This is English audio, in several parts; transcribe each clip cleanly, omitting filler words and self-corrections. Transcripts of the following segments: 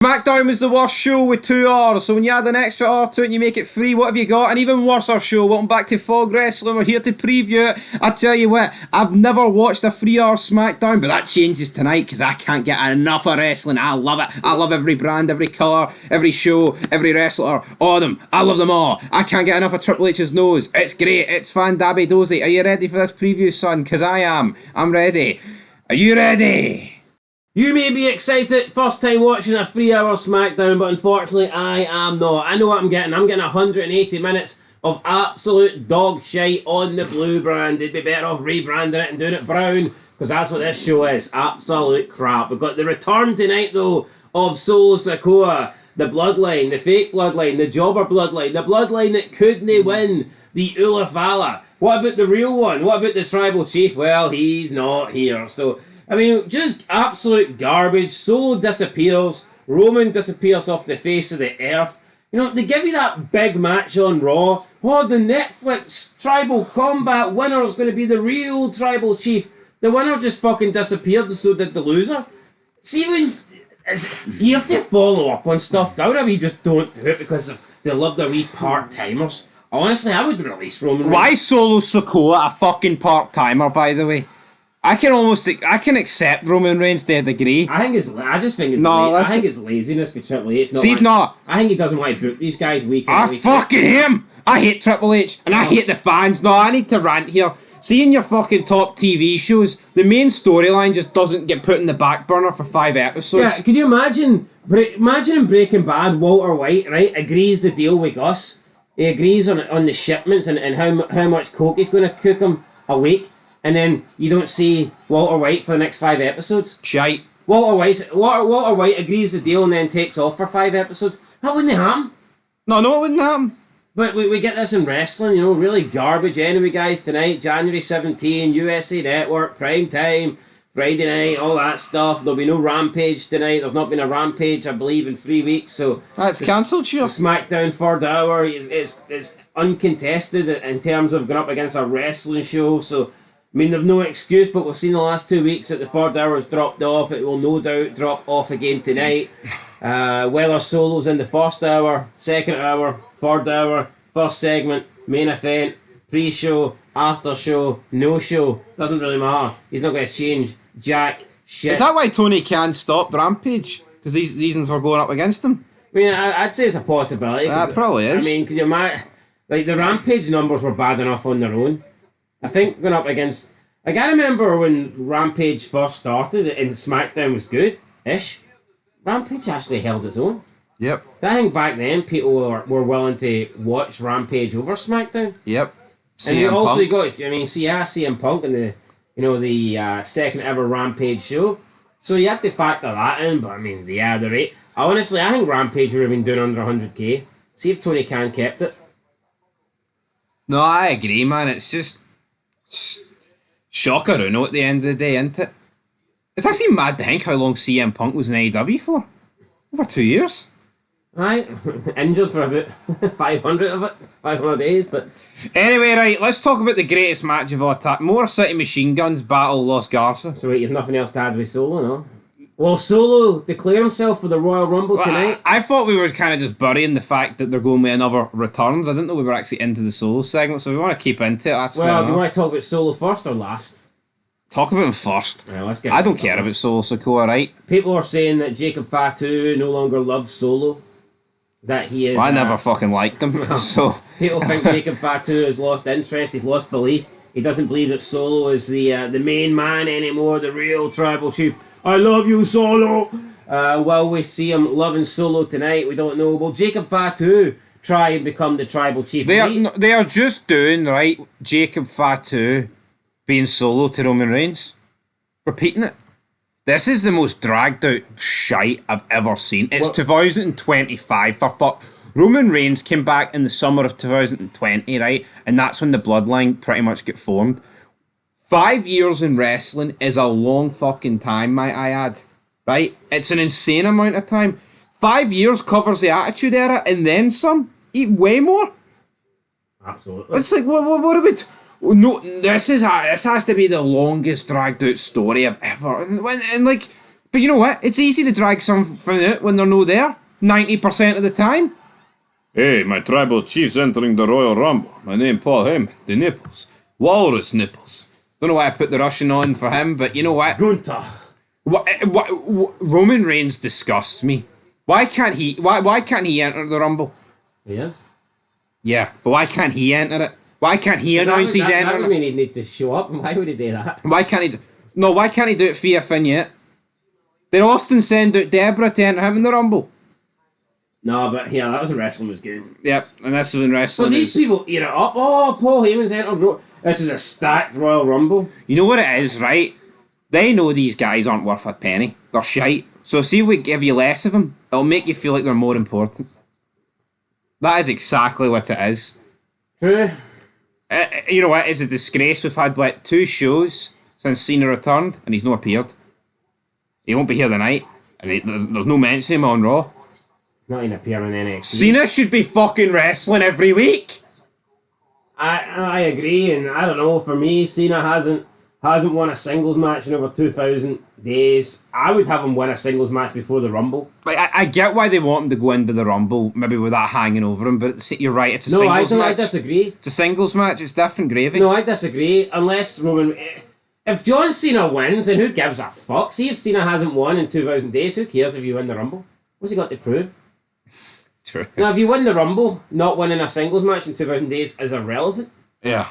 Smackdown was the worst show with 2 hours, so when you add an extra hour to it and you make it free, what have you got? An even worse show. Welcome back to Fog Wrestling. We're here to preview it. I tell you what, I've never watched a 3 hour Smackdown, but that changes tonight because I can't get enough of wrestling. I love it. I love every brand, every colour, every show, every wrestler, all of them. I love them all. I can't get enough of Triple H's nose. It's great. It's fan dabby dozy. Are you ready for this preview, son? Because I am. I'm ready. Are you ready? You may be excited, first time watching a 3 hour Smackdown, but unfortunately I am not. I know what I'm getting. I'm getting 180 minutes of absolute dog shite on the blue brand. They'd be better off rebranding it and doing it brown, because that's what this show is. Absolute crap. We've got the return tonight though of Solo Sikoa, the bloodline, the fake bloodline, the jobber bloodline, the bloodline that couldn't win the Ulafala. What about the real one? What about the tribal chief? Well, he's not here. So I mean, just absolute garbage. Solo disappears. Roman disappears off the face of the earth. You know, they give you that big match on Raw. Oh, the Netflix Tribal Combat winner is going to be the real Tribal Chief. The winner just fucking disappeared and so did the loser. See, when you have to follow up on stuff. We just don't do it because they love their wee part-timers. Honestly, I would release Roman Reigns. Why Solo Sikoa a fucking part-timer, by the way? I can accept Roman Reigns to a degree. I just think it's laziness for Triple H. I think he doesn't want to book these guys week in week out. Fucking him! I hate Triple H and I hate the fans. No, I need to rant here. See, in your fucking top TV shows, the main storyline just doesn't get put in the back burner for 5 episodes. Yeah, can you imagine in Breaking Bad, Walter White, right, agrees the deal with Gus. He agrees on the shipments and how much coke he's going to cook him a week. And then you don't see Walter White for the next 5 episodes. Shite. Walter White agrees the deal and then takes off for 5 episodes. That wouldn't happen. No, it wouldn't happen. But we get this in wrestling, you know, really garbage. Anyway, guys, tonight, January 17, USA Network, prime time, Friday night, all that stuff. There'll be no Rampage tonight. There's not been a Rampage, I believe, in 3 weeks. So that's cancelled, sure. The Smackdown third hour is uncontested in terms of going up against a wrestling show. So I mean, they've no excuse, but we've seen the last 2 weeks that the third hour has dropped off. It will no doubt drop off again tonight. Whether Solo's in the first hour, second hour, third hour, first segment, main event, pre-show, after show, no show, doesn't really matter. He's not going to change jack shit. Is that why Tony Khan stopped Rampage? Because these reasons were going up against him? I mean, I'd say it's a possibility. That probably is. I mean, could you imagine? Like, the Rampage numbers were bad enough on their own. I think going up against... Like, I remember when Rampage first started and SmackDown was good-ish. Rampage actually held its own. Yep. I think back then people were willing to watch Rampage over SmackDown. Yep. And you also got... I mean, CM Punk in the second ever Rampage show. So you had to factor that in, but I mean, the rate... Honestly, I think Rampage would have been doing under 100k. See if Tony Khan kept it. No, I agree, man. It's just... shocker, you know, at the end of the day, isn't it? It's actually mad to think how long CM Punk was in AEW for. Over 2 years. Right, injured for about 500 days, but... Anyway, right, let's talk about the greatest match of all time. More City Machine Guns battle Los Garza. So wait, you've nothing else to add with Solo, no? Will Solo declare himself for the Royal Rumble tonight? I thought we were kind of just burying the fact that they're going with another returns. I didn't know we were actually into the Solo segment, so if we want to keep into it, that's fair enough. Do you want to talk about Solo first or last? Talk about him first. Yeah, let's get I don't care about Solo Sikoa, right? People are saying that Jacob Fatu no longer loves Solo. That he is... Well, I never fucking liked him, so... People think Jacob Fatu has lost interest, he's lost belief. He doesn't believe that Solo is the main man anymore, the real tribal chief. I love you, Solo! Will we see him loving Solo tonight? We don't know. Will Jacob Fatu try and become the tribal chief? They are just doing, right, Jacob Fatu being Solo to Roman Reigns. Repeating it. This is the most dragged out shite I've ever seen. It's 2025 for fuck. Roman Reigns came back in the summer of 2020, right? And that's when the bloodline pretty much get formed. 5 years in wrestling is a long fucking time, might I add. Right? It's an insane amount of time. 5 years covers the Attitude Era and then some. Way more. Absolutely. It's like, what are we... No, this has to be the longest dragged out story I've ever... And like, But you know what? It's easy to drag something out when they're no there. 90% of the time. Hey, my tribal chief's entering the Royal Rumble. My name Paul Heyman. The nipples. Walrus nipples. Don't know why I put the Russian on for him, but you know what? Gunta. Roman Reigns disgusts me. Why can't he enter the Rumble? He is. Yeah, but why can't he enter it? Why can't he announce he's entering it? That would mean he'd need to show up, and why would he do that? Why can't he do it via Finn yet? They'd often send out Deborah to enter him in the Rumble. No, but yeah, that was when wrestling was good. Yep, and this is when wrestling So these people eat it up. Oh, Paul Heyman's entered. This is a stacked Royal Rumble. You know what it is, right? They know these guys aren't worth a penny. They're shite. So see if we give you less of them, it'll make you feel like they're more important. That is exactly what it is. True. You know what? It's a disgrace. We've had, 2 shows since Cena returned, and he's not appeared. He won't be here tonight, and there's no mention of him on Raw. Not even appearing in NXT. Cena should be fucking wrestling every week. I agree, and I don't know. For me, Cena hasn't won a singles match in over 2,000 days. I would have him win a singles match before the Rumble. Like I get why they want him to go into the Rumble, maybe with that hanging over him. But you're right, it's a singles match. I disagree. It's a singles match. It's different gravy. No, I disagree. Unless Roman, if John Cena wins, then who gives a fuck? See, if Cena hasn't won in 2,000 days, who cares if you win the Rumble? What's he got to prove? True. Now, if you win the Rumble, not winning a singles match in 2,000 days is irrelevant. Yeah.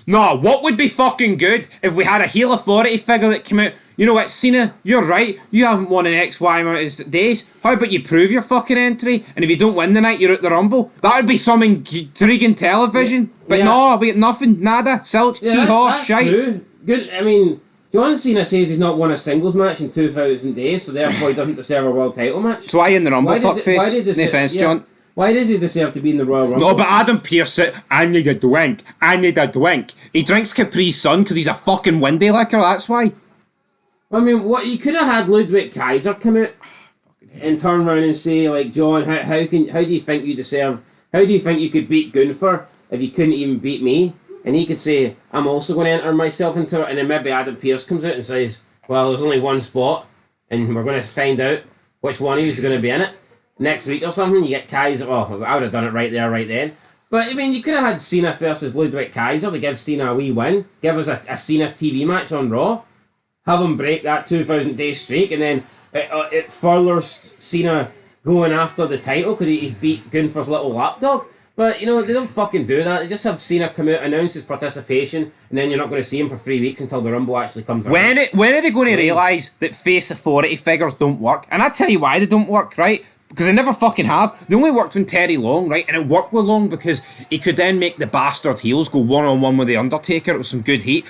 No, what would be fucking good if we had a heel authority figure that came out? You know what, Cena, you're right. You haven't won in X, Y amount of days. How about you prove your fucking entry? And if you don't win the night, you're out the Rumble. That would be some intriguing television. Yeah. But no, we get nothing. Nada. Silch. Yeah, that's shite. True. Good. I mean, John Cena says he's not won a singles match in 2,000 days, so therefore he doesn't deserve a world title match. So why in the Rumble, fuckface? No offence, John. Why does he deserve to be in the Royal Rumble? No, but Adam Pearce said, I need a drink. I need a drink. He drinks Capri Sun because he's a fucking windy liquor, that's why. I mean, what you could have had Ludwig Kaiser come out and turn around and say, like, John, how do you think you deserve, how do you think you could beat Gunther if you couldn't even beat me? And he could say, I'm also going to enter myself into it. And then maybe Adam Pearce comes out and says, well, there's only one spot and we're going to find out which one of you is going to be in it next week or something. You get Kaiser. Oh, I would have done it right there, right then. But, I mean, you could have had Cena versus Ludwig Kaiser to give Cena a wee win. Give us a Cena TV match on Raw. Have him break that 2,000 day streak. And then it furthers Cena going after the title because he's beat Gunther's little lapdog. But, you know, they don't fucking do that. They just have Cena come out, announce his participation, and then you're not going to see him for 3 weeks until the Rumble actually comes out. When are they going to realise that face authority figures don't work? And I tell you why they don't work, right? Because they never fucking have. They only worked when Terry Long, right? And it worked with Long because he could then make the bastard heels go one-on-one with The Undertaker. It was some good heat.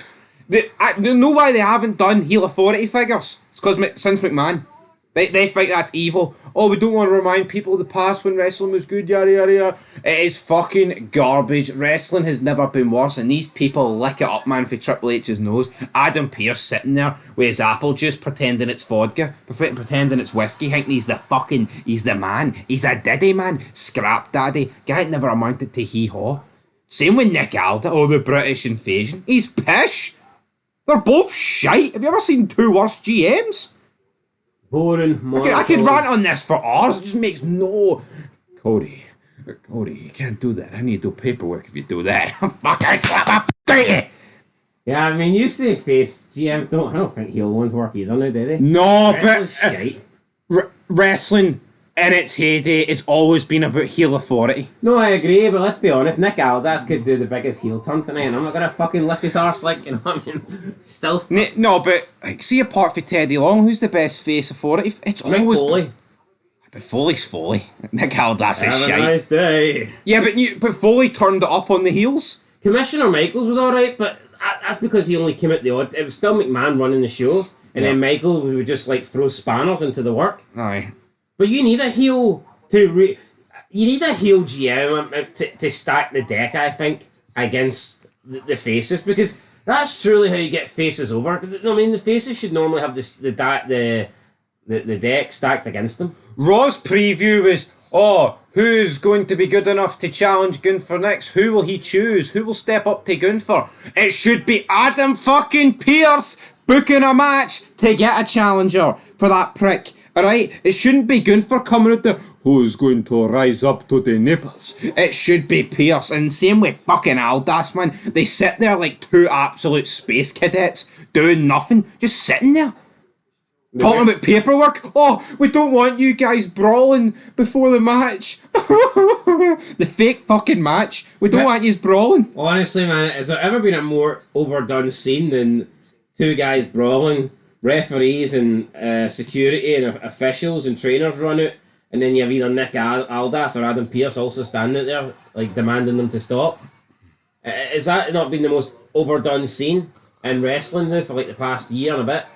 They know why they haven't done heel authority figures. It's because since McMahon. They think that's evil. Oh, we don't want to remind people of the past when wrestling was good, yada yada yada. It is fucking garbage. Wrestling has never been worse, and these people lick it up, man, for Triple H's nose. Adam Pearce sitting there with his apple juice, pretending it's vodka, pretending it's whiskey, thinking he's the man. He's a daddy, man. Scrap daddy. Guy never amounted to hee-haw. Same with Nick Aldis. Oh, the British invasion. He's pish. They're both shite. Have you ever seen two worse GMs? Boring. I could rant on this for hours. It just makes no... Cody, you can't do that. I need to do paperwork if you do that. Fucking slap up. Yeah, I mean, you say face GMs don't. I don't think heel ones work either now, do they? No, but wrestling in its heyday, it's always been about heel authority. No, I agree, but let's be honest, Nick Aldis could do the biggest heel turn tonight, and I'm not gonna fucking lick his arse, like, you know what I mean? Still. No, but like, see, apart from Teddy Long, who's the best face authority? It's Mick always Foley. But Foley's Foley. Nick Aldis is Have shite. a nice day. Yeah, but Foley turned it up on the heels. Commissioner Michaels was alright, but that's because he only came at the odd. It was still McMahon running the show, and then Michael would just like throw spanners into the work. Aye. But you need a heel you need a heel GM to stack the deck, I think, against the faces, because that's truly how you get faces over. I mean, the faces should normally have the deck stacked against them. Raw's preview was, who's going to be good enough to challenge Gunther next? Who will he choose? Who will step up to Gunther? It should be Adam fucking Pearce booking a match to get a challenger. for that prick. Alright? It shouldn't be Gunther coming out there, who's going to rise up to the nipples? It should be Pierce. And same with fucking Aldas, man. They sit there like two absolute space cadets doing nothing, just sitting there. Talking about paperwork. Oh, we don't want you guys brawling before the match. The fake fucking match. We don't want you brawling. Honestly, man, has there ever been a more overdone scene than two guys brawling, referees and security and officials and trainers run out, and then you have either Nick Aldas or Adam Pearce also standing there, like demanding them to stop? Has that not been the most overdone scene in wrestling now for like the past year and a bit?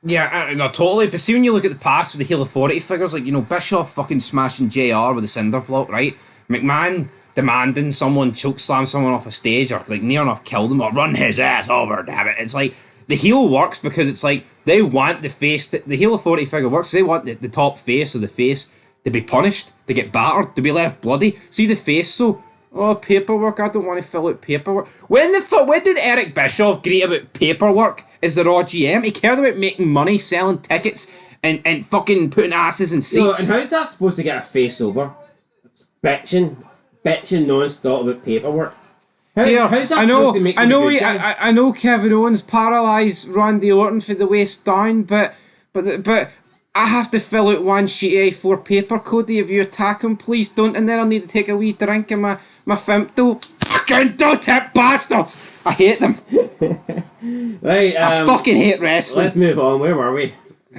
Yeah, no, totally. But see, when you look at the past with the heel authority figures, like, you know, Bischoff fucking smashing JR with the cinder block, right? McMahon demanding someone chokeslam someone off a stage or like near enough kill them or run his ass over, damn it. It's like the heel works because it's like they want the face, the heel authority figure works, they want the top face of the face to be punished, to get battered, to be left bloody. See the face, so, oh, paperwork, I don't want to fill out paperwork. When did Eric Bischoff greet about paperwork as the Raw GM? He cared about making money, selling tickets, and fucking putting asses in seats. And how's that supposed to get a face over? Bitching non-stop about paperwork. How's that supposed to make I know Kevin Owens paralysed Randy Orton for the waist down, but I have to fill out one sheet A4 paper, Cody, if you attack him, please don't, and then I'll need to take a wee drink in my Femto. Fucking tip bastards! I hate them. Right, I fucking hate wrestling. Let's move on. Where were we?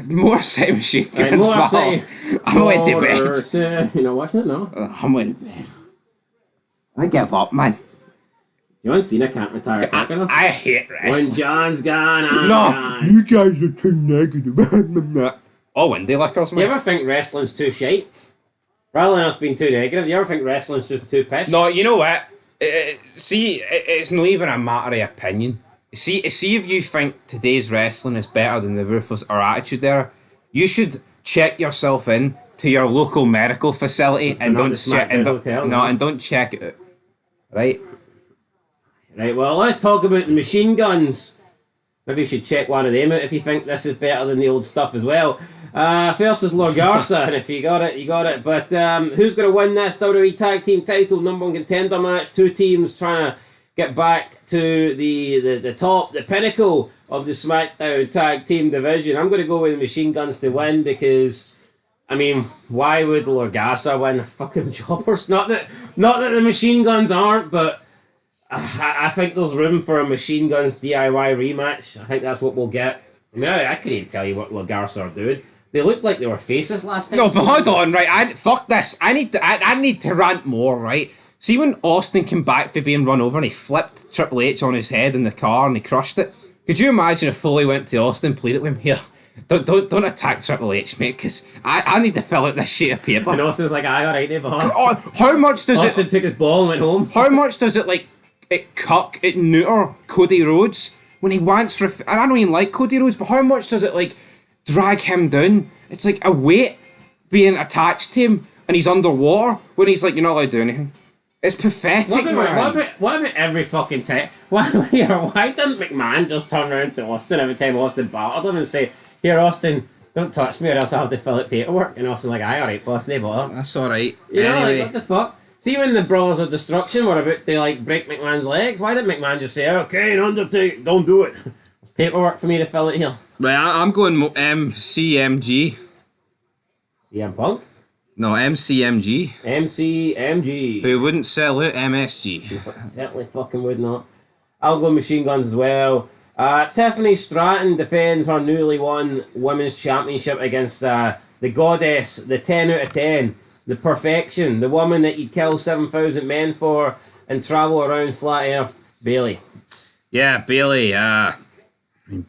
More City Machine Guns. More City. I'm going to bed. You're not watching it, no? I'm going to bed. I give up, man. John Cena can't retire quick enough. I hate wrestling. When John's gone, I'm no, gone. you guys are too negative. Oh, Wendy Lickers, man. Do you ever think wrestling's too shite? Rather than us being too negative, you ever think wrestling's just too pish? No, you know what? It's not even a matter of opinion. See if you think today's wrestling is better than the Ruthless or Attitude Era, you should check yourself in to your local medical facility and don't check it out. Right? Right, well, let's talk about the machine guns. Maybe you should check one of them out if you think this is better than the old stuff as well. First is La Garza, and if you got it, you got it. But who's going to win this WWE Tag Team title, number one contender match? Two teams trying to get back to the top, the pinnacle of the SmackDown Tag Team division. I'm going to go with the Machine Guns to win because, I mean, why would La Garza win? Fucking jobbers. Not that the Machine Guns aren't, but I think there's room for a Machine Guns DIY rematch. I think that's what we'll get. I mean, I couldn't even tell you what La Garza are doing. They looked like they were faces last time. No, but hold on, right? Fuck this. I need to rant more, right? See when Austin came back for being run over and he flipped Triple H on his head in the car and he crushed it? Could you imagine if Foley went to Austin and pleaded with him, here, don't attack Triple H, mate, because I need to fill out this sheet of paper. And Austin's like, I got right, how much does Austin took his ball and went home. How much does it, like, it neuter Cody Rhodes when he wants and I don't even like Cody Rhodes, but how much does it, like, drag him down? It's like a weight being attached to him and he's underwater when he's like, you're not allowed to do anything. It's pathetic, man. What about every fucking time? Why didn't McMahon just turn around to Austin every time Austin battered him and say, here, Austin, don't touch me or else I'll have to fill out paperwork? And Austin like, aye, alright, boss, no bother. That's alright. You know, anyway. like, what the fuck? See when the Brawlers of Destruction were about to, like, break McMahon's legs, why didn't McMahon just say, okay, Undertaker, don't do it. Paperwork for me to fill out here. Right, I'm going MCMG. CM Punk? No, MCMG. MCMG. Who wouldn't sell out MSG. Certainly fucking would not. I'll go Machine Guns as well. Tiffany Stratton defends her newly won Women's Championship against the goddess, the 10 out of 10, the perfection, the woman that you'd kill 7,000 men for and travel around flat earth, Bayley. Yeah, Bayley.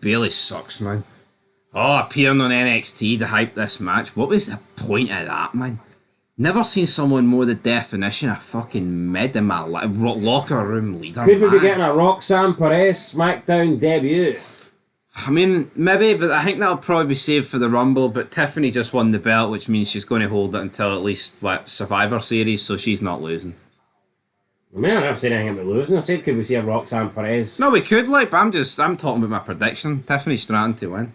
Bayley sucks, man. Oh, appearing on NXT to hype this match. What was the point of that, man? Never seen someone more the definition of fucking mid in my locker room leader. Could we be getting a Roxanne Perez SmackDown debut? I mean, maybe, but I think that'll probably be saved for the Rumble. But Tiffany just won the belt, which means she's going to hold it until at least Survivor Series, so she's not losing. I mean, I never said anything about losing. I said, could we see a Roxanne Perez? No, we could, like, but I'm talking about my prediction. Tiffany Stratton to win.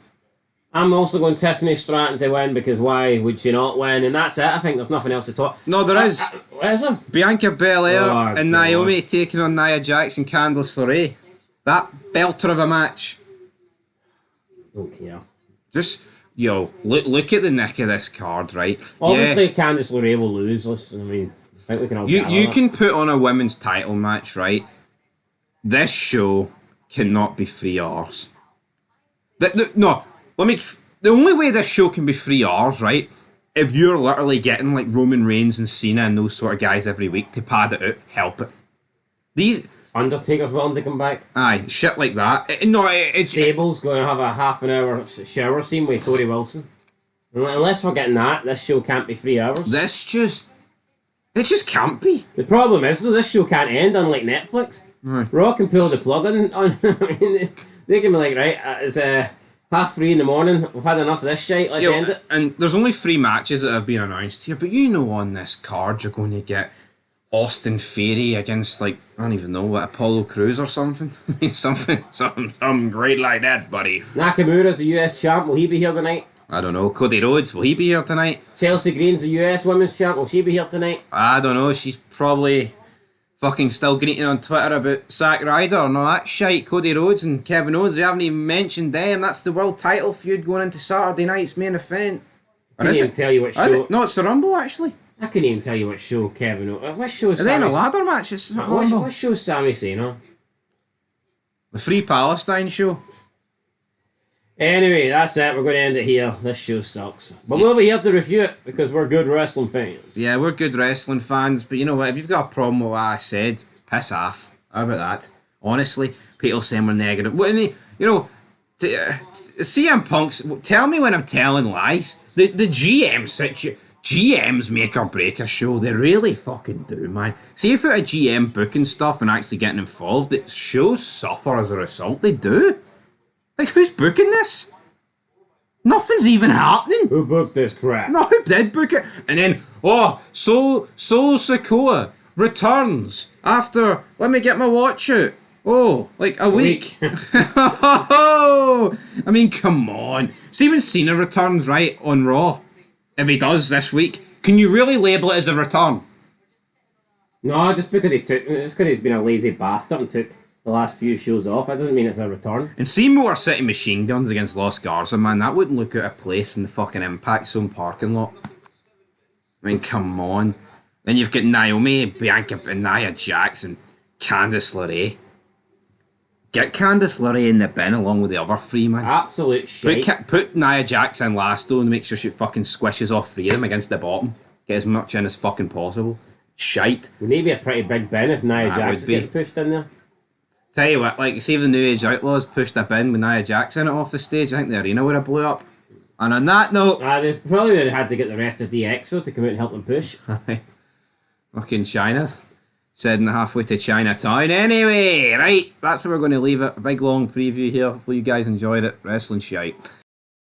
I'm also going Tiffany Stratton to win because why would she not win? And that's it. I think there's nothing else to talk. No, there is. Is there? Bianca Belair Oh, and God. Naomi taking on Nia Jax and Candice LeRae. That belter of a match. Don't care. Just, look at the neck of this card, right? Obviously, Candice LeRae will lose. Listen, I mean, I think we can all You can put on a women's title match, right? This show cannot be 3 hours. No, the only way this show can be 3 hours, right? If you're literally getting like Roman Reigns and Cena and those sort of guys every week to pad it out, help it. These Undertaker's willing to come back. Aye, shit like that. It's Sable's going to have a half an hour shower scene with Tori Wilson. Unless we're getting that, this show can't be 3 hours. It just can't be. The problem is, though, this show can't end unlike Netflix. Right. Raw can pull the plug on I mean, they can be like, right, it's 3:30 in the morning, we've had enough of this shit, let's end it. And there's only 3 matches that have been announced here, but on this card you're going to get Austin Theory against, like, I don't even know, what, Apollo Crews or something? something great like that, buddy. Nakamura's the US champ, will he be here tonight? I don't know. Cody Rhodes, will he be here tonight? Chelsea Green's the US women's champ, will she be here tonight? I don't know, she's probably fucking still greeting on Twitter about Zack Ryder and all that shite. Cody Rhodes and Kevin Owens, we haven't even mentioned them. That's the world title feud going into Saturday night's main event. I couldn't even tell you what show. No, it's the Rumble, actually. I couldn't even tell you what show Kevin Owens. What show is Are they in a ladder match? It's what show is Sami Zayn on? The Free Palestine show. Anyway, that's it. We're going to end it here. This show sucks. But we'll be here to review it because we're good wrestling fans. Yeah, we're good wrestling fans, but you know what? If you've got a problem with what I said, piss off. How about that? Honestly, people saying we're negative. CM Punk's... Tell me when I'm telling lies. The GMs make or break a show. They really fucking do, man. See, if you're a GM booking stuff and actually getting involved, the shows suffer as a result. They do. Like, who's booking this? Nothing's even happening. Who booked this crap? No, who did book it? And then, Solo Sikoa returns after, let me get my watch out. Like a week. I mean, come on. See when Cena returns, right, on Raw, if he does this week, can you really label it as a return? No, just because he's been a lazy bastard and took the last few shows off, that doesn't mean it's a return. And see Motor City Machine Guns against Los Garza, man, that wouldn't look out of place in the fucking Impact Zone parking lot. I mean, come on. Then you've got Naomi, Bianca, and Nia Jax, and Candice LeRae. Get Candice LeRae in the bin along with the other 3, man. Absolute shit. Put Nia Jax in last, though, and make sure she fucking squishes off 3 of them against the bottom. Get as much in as fucking possible. Shite. We need to be a pretty big bin if Nia Jax gets pushed in there. Tell you what, like, see if the New Age Outlaws pushed a bin with Nia Jax in it off the stage, I think the arena would have blew up. And on that note... They probably would have had to get the rest of DXO to come out and help them push. Fucking China. Said halfway to Chinatown. Anyway, right, that's where we're going to leave it. A big long preview here. Hopefully you guys enjoyed it. Wrestling shite.